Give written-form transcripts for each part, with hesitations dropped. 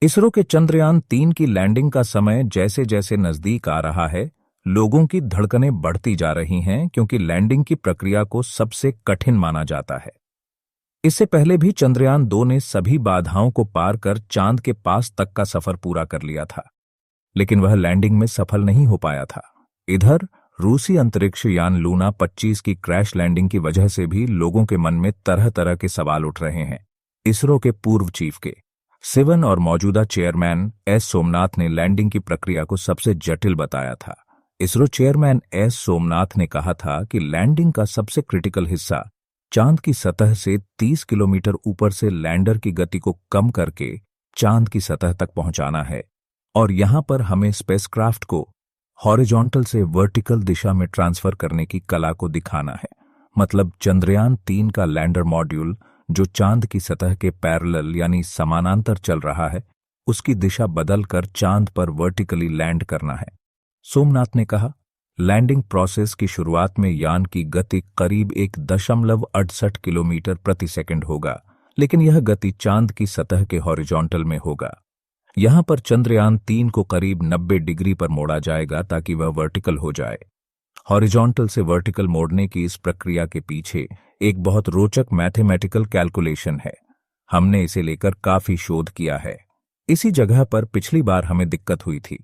इसरो के चंद्रयान 3 की लैंडिंग का समय जैसे जैसे नजदीक आ रहा है, लोगों की धड़कनें बढ़ती जा रही हैं क्योंकि लैंडिंग की प्रक्रिया को सबसे कठिन माना जाता है। इससे पहले भी चंद्रयान 2 ने सभी बाधाओं को पार कर चांद के पास तक का सफर पूरा कर लिया था, लेकिन वह लैंडिंग में सफल नहीं हो पाया था। इधर रूसी अंतरिक्ष यान लूना 25 की क्रैश लैंडिंग की वजह से भी लोगों के मन में तरह तरह के सवाल उठ रहे हैं। इसरो के पूर्व चीफ के सिवन और मौजूदा चेयरमैन एस सोमनाथ ने लैंडिंग की प्रक्रिया को सबसे जटिल बताया था। इसरो चेयरमैन एस सोमनाथ ने कहा था कि लैंडिंग का सबसे क्रिटिकल हिस्सा चांद की सतह से 30 किलोमीटर ऊपर से लैंडर की गति को कम करके चांद की सतह तक पहुंचाना है, और यहां पर हमें स्पेसक्राफ्ट को हॉरिजॉन्टल से वर्टिकल दिशा में ट्रांसफर करने की कला को दिखाना है। मतलब चंद्रयान 3 का लैंडर मॉड्यूल जो चांद की सतह के पैरेलल यानी समानांतर चल रहा है, उसकी दिशा बदलकर चांद पर वर्टिकली लैंड करना है। सोमनाथ ने कहा, लैंडिंग प्रोसेस की शुरुआत में यान की गति करीब 1.68 किलोमीटर प्रति सेकंड होगा, लेकिन यह गति चांद की सतह के हॉरिजॉन्टल में होगा। यहां पर चंद्रयान 3 को करीब 90 डिग्री पर मोड़ा जाएगा ताकि वह वर्टिकल हो जाए। हॉरिजॉन्टल से वर्टिकल मोड़ने की इस प्रक्रिया के पीछे एक बहुत रोचक मैथमेटिकल कैलकुलेशन है। हमने इसे लेकर काफी शोध किया है। इसी जगह पर पिछली बार हमें दिक्कत हुई थी।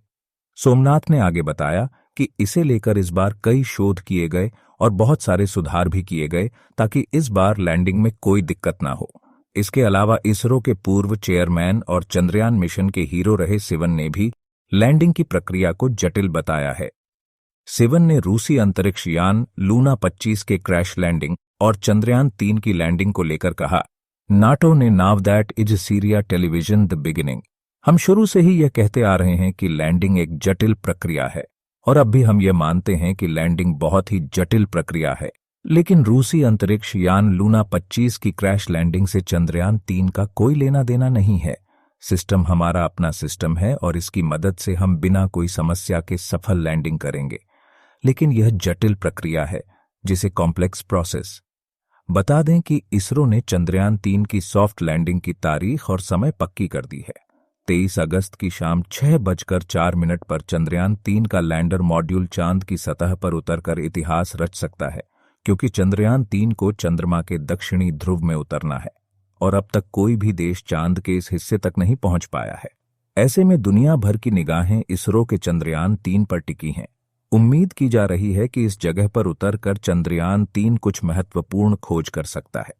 सोमनाथ ने आगे बताया कि इसे लेकर इस बार कई शोध किए गए और बहुत सारे सुधार भी किए गए ताकि इस बार लैंडिंग में कोई दिक्कत ना हो। इसके अलावा इसरो के पूर्व चेयरमैन और चंद्रयान मिशन के हीरो रहे सिवन ने भी लैंडिंग की प्रक्रिया को जटिल बताया है। सिवन ने रूसी अंतरिक्ष यान लूना 25 के क्रैश लैंडिंग और चंद्रयान 3 की लैंडिंग को लेकर कहा, नाटो ने now that is Syria television the beginning. हम शुरू से ही यह कहते आ रहे हैं कि लैंडिंग एक जटिल प्रक्रिया है, और अब भी हम ये मानते हैं कि लैंडिंग बहुत ही जटिल प्रक्रिया है। लेकिन रूसी अंतरिक्ष यान लूना 25 की क्रैश लैंडिंग से चंद्रयान 3 का कोई लेना देना नहीं है। सिस्टम हमारा अपना सिस्टम है और इसकी मदद से हम बिना कोई समस्या के सफल लैंडिंग करेंगे। लेकिन यह जटिल प्रक्रिया है, जिसे कॉम्प्लेक्स प्रोसेस। बता दें कि इसरो ने चंद्रयान 3 की सॉफ्ट लैंडिंग की तारीख और समय पक्की कर दी है। 23 अगस्त की शाम 6:04 पर चंद्रयान 3 का लैंडर मॉड्यूल चांद की सतह पर उतरकर इतिहास रच सकता है, क्योंकि चंद्रयान 3 को चंद्रमा के दक्षिणी ध्रुव में उतरना है और अब तक कोई भी देश चांद के इस हिस्से तक नहीं पहुंच पाया है। ऐसे में दुनिया भर की निगाहें इसरो के चंद्रयान 3 पर टिकी हैं। उम्मीद की जा रही है कि इस जगह पर उतरकर चंद्रयान 3 कुछ महत्वपूर्ण खोज कर सकता है।